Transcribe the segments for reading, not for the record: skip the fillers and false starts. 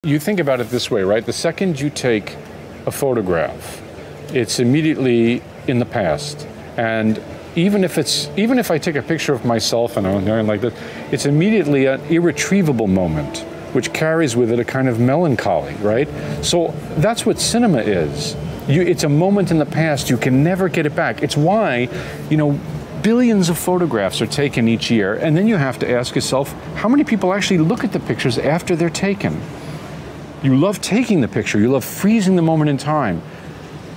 You think about it this way, right? The second you take a photograph, it's immediately in the past. And even if I take a picture of myself and I'm going like this, it's immediately an irretrievable moment, which carries with it a kind of melancholy, right? So that's what cinema is. It's a moment in the past, you can never get it back. It's why, billions of photographs are taken each year, and then you have to ask yourself, how many people actually look at the pictures after they're taken? You love taking the picture, you love freezing the moment in time,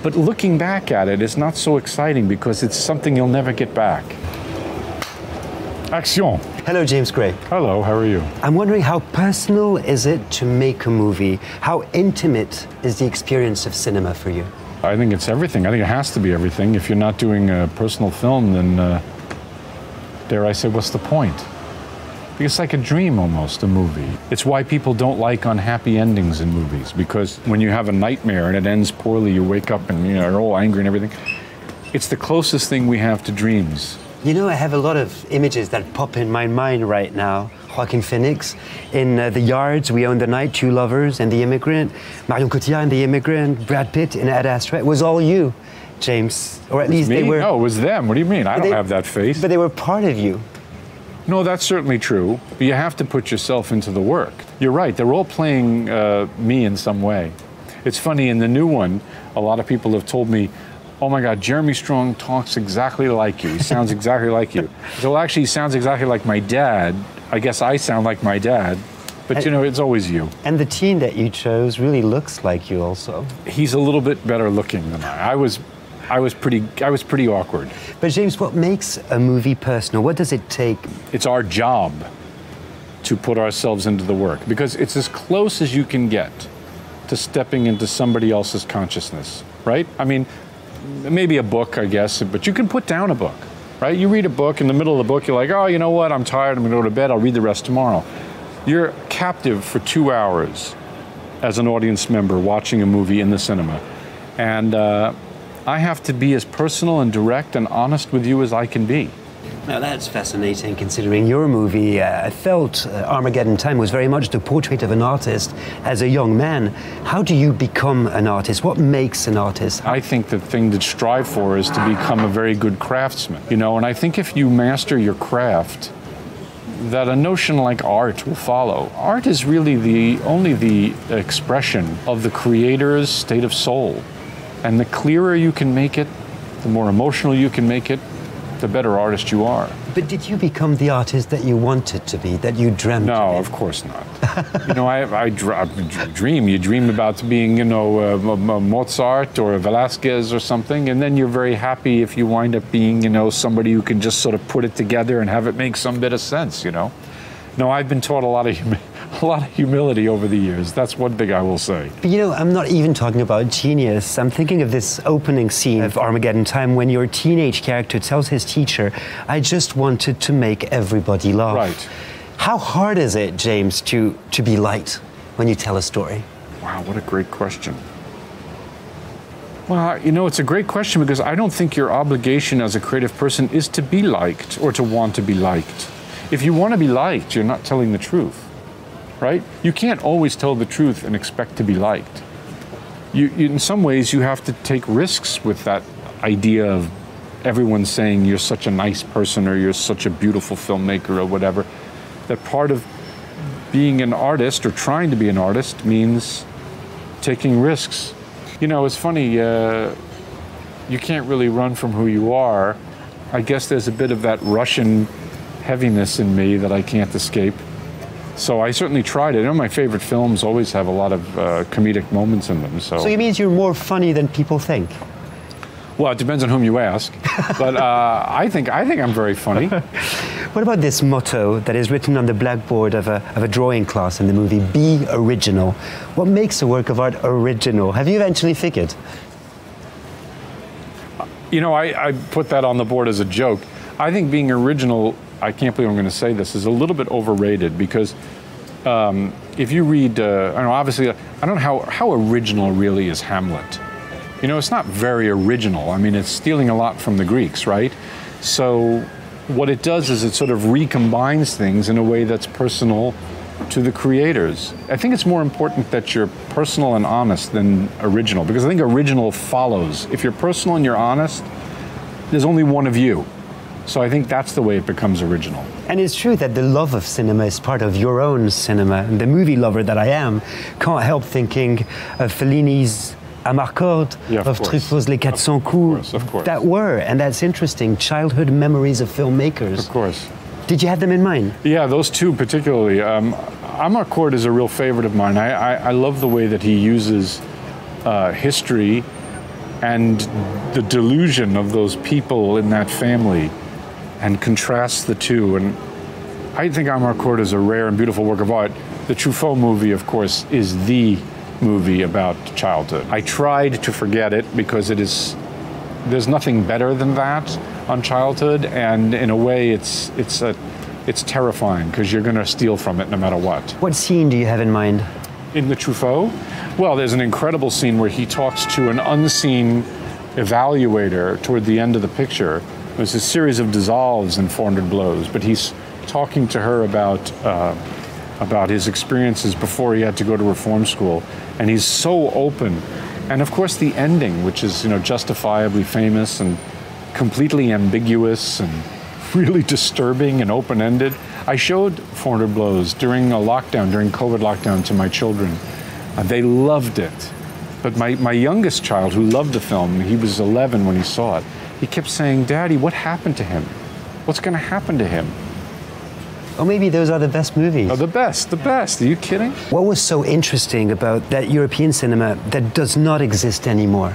but looking back at it is not so exciting because it's something you'll never get back. Action! Hello, James Gray. Hello, how are you? I'm wondering, how personal is it to make a movie? How intimate is the experience of cinema for you? I think it's everything. I think it has to be everything. If you're not doing a personal film, then dare I say, what's the point? Because it's like a dream almost, a movie. It's why people don't like unhappy endings in movies, because when you have a nightmare and it ends poorly, you wake up and you're all angry and everything. It's the closest thing we have to dreams. I have a lot of images that pop in my mind right now. Joaquin Phoenix in The Yards, We Own the Night, Two Lovers, and The Immigrant. Marion Cotillard in The Immigrant, Brad Pitt in Ad Astra. It was all you, James. Or at least me? they were... No, it was them. What do you mean? I don't have that face. But they were part of you. No, that's certainly true, but you have to put yourself into the work. You're right, they're all playing me in some way. It's funny, in the new one, a lot of people have told me, oh my God, Jeremy Strong talks exactly like you. He sounds exactly like you. So actually, he sounds exactly like my dad. I guess I sound like my dad, but it's always you. And the teen that you chose really looks like you also. He's a little bit better looking than I was pretty awkward. But James, what makes a movie personal? What does it take? It's our job to put ourselves into the work, because it's as close as you can get to stepping into somebody else's consciousness, right? I mean, maybe a book, I guess, but you can put down a book, right? You read a book, in the middle of the book, you're like, oh, you know what? I'm tired, I'm gonna go to bed, I'll read the rest tomorrow. You're captive for 2 hours as an audience member watching a movie in the cinema. And I have to be as personal and direct and honest with you as I can be. Now that's fascinating, considering your movie, I felt Armageddon Time was very much the portrait of an artist as a young man. How do you become an artist? What makes an artist? I think the thing to strive for is to become a very good craftsman, and I think if you master your craft, that a notion like art will follow. Art is really only the expression of the creator's state of soul. And the clearer you can make it, the more emotional you can make it, the better artist you are. But did you become the artist that you wanted to be, that you dreamt to be? No, of course not. I dream. You dream about being, Mozart or Velasquez or something, and then you're very happy if you wind up being, somebody who can just sort of put it together and have it make some bit of sense, No, I've been taught a lot of humility over the years. That's one thing I will say. But I'm not even talking about genius. I'm thinking of this opening scene of Armageddon Time when your teenage character tells his teacher, I just wanted to make everybody laugh. Right. How hard is it, James, to be liked when you tell a story? Wow, what a great question. Well, it's a great question because I don't think your obligation as a creative person is to be liked or to want to be liked. If you want to be liked, you're not telling the truth, right? You can't always tell the truth and expect to be liked. In some ways, you have to take risks with that idea of everyone saying you're such a nice person or you're such a beautiful filmmaker or whatever. That part of being an artist or trying to be an artist means taking risks. It's funny, you can't really run from who you are. I guess there's a bit of that Russian heaviness in me that I can't escape. So I certainly tried it. My favorite films always have a lot of comedic moments in them. So it means you're more funny than people think? Well, it depends on whom you ask. But I think I'm very funny. What about this motto that is written on the blackboard of a drawing class in the movie, be original? What makes a work of art original? Have you eventually figured? I put that on the board as a joke. I think being original, I can't believe I'm going to say this, is a little bit overrated because if you read, obviously, I don't know how original really is Hamlet. It's not very original. I mean, it's stealing a lot from the Greeks, right? So what it does is it sort of recombines things in a way that's personal to the creators. I think it's more important that you're personal and honest than original, because I think original follows. If you're personal and you're honest, there's only one of you. So I think that's the way it becomes original. And it's true that the love of cinema is part of your own cinema. And the movie lover that I am can't help thinking of Fellini's Amarcord, of Truffaut's Les 400 Coups. Of course. That were, and that's interesting, childhood memories of filmmakers. Of course. Did you have them in mind? Yeah, those two particularly. Amarcord is a real favorite of mine. I love the way that he uses history and the delusion of those people in that family and contrasts the two. And I think Amarcord is a rare and beautiful work of art. The Truffaut movie, of course, is the movie about childhood. I tried to forget it because there's nothing better than that on childhood, and in a way it's terrifying because you're going to steal from it no matter what. What scene do you have in mind? In the Truffaut? Well, there's an incredible scene where he talks to an unseen evaluator toward the end of the picture. There's a series of dissolves in 400 Blows, but he's talking to her about his experiences before he had to go to reform school, and he's so open. And of course the ending, which is justifiably famous and completely ambiguous and really disturbing and open-ended. I showed 400 Blows during COVID lockdown to my children. They loved it. But my youngest child, who loved the film, he was 11 when he saw it, he kept saying, "Daddy, what happened to him? What's going to happen to him?" Or maybe those are the best movies. Oh, the best. Are you kidding? What was so interesting about that European cinema that does not exist anymore?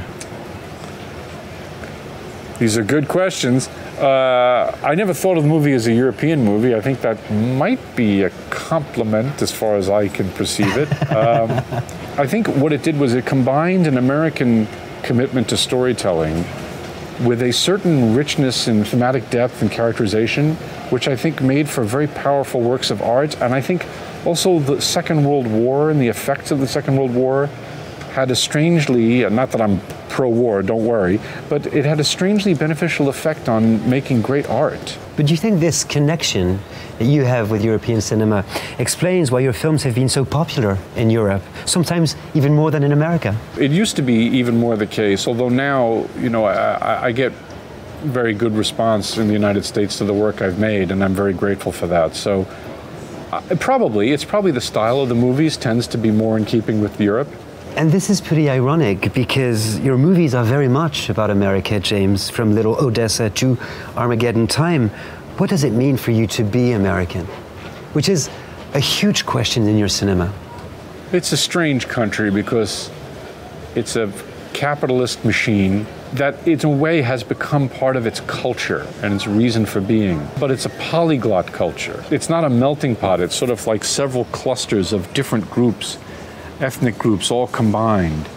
These are good questions. I never thought of the movie as a European movie. I think that might be a compliment as far as I can perceive it. I think what it did was it combined an American commitment to storytelling with a certain richness in thematic depth and characterization, which I think made for very powerful works of art. And I think also the Second World War and the effects of the Second World War had a strangely, not that I'm pro-war, don't worry, but it had a strangely beneficial effect on making great art. But do you think this connection that you have with European cinema explains why your films have been so popular in Europe, sometimes even more than in America? It used to be even more the case, although now, I get very good response in the United States to the work I've made, and I'm very grateful for that. So it's probably the style of the movies tends to be more in keeping with Europe. And this is pretty ironic because your movies are very much about America, James, from Little Odessa to Armageddon Time. What does it mean for you to be American? Which is a huge question in your cinema. It's a strange country because it's a capitalist machine that in a way has become part of its culture and its reason for being. But it's a polyglot culture. It's not a melting pot. It's sort of like several clusters of different groups, ethnic groups all combined.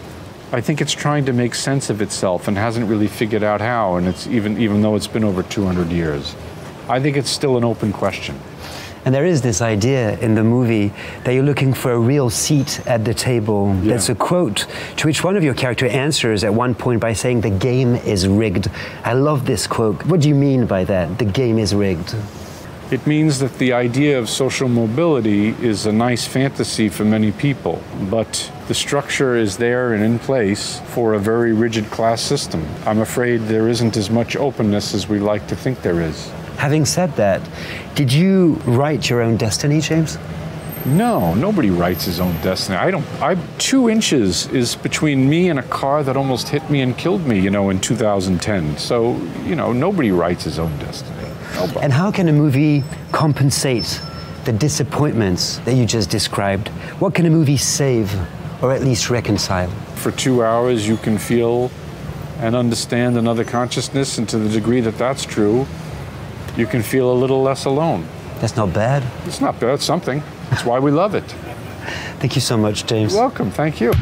I think it's trying to make sense of itself and hasn't really figured out how, and it's even though it's been over 200 years. I think it's still an open question. And there is this idea in the movie that you're looking for a real seat at the table. Yeah. That's a quote to which one of your characters answers at one point by saying, "The game is rigged." I love this quote. What do you mean by that, the game is rigged? It means that the idea of social mobility is a nice fantasy for many people, but the structure is there and in place for a very rigid class system. I'm afraid there isn't as much openness as we like to think there is. Having said that, did you write your own destiny, James? No, nobody writes his own destiny. 2 inches is between me and a car that almost hit me and killed me, in 2010. So, nobody writes his own destiny. Nobody. And how can a movie compensate the disappointments that you just described? What can a movie save or at least reconcile? For 2 hours, you can feel and understand another consciousness, and to the degree that that's true, you can feel a little less alone. That's not bad. It's not bad, it's something. That's why we love it. Thank you so much, James. You're welcome, thank you.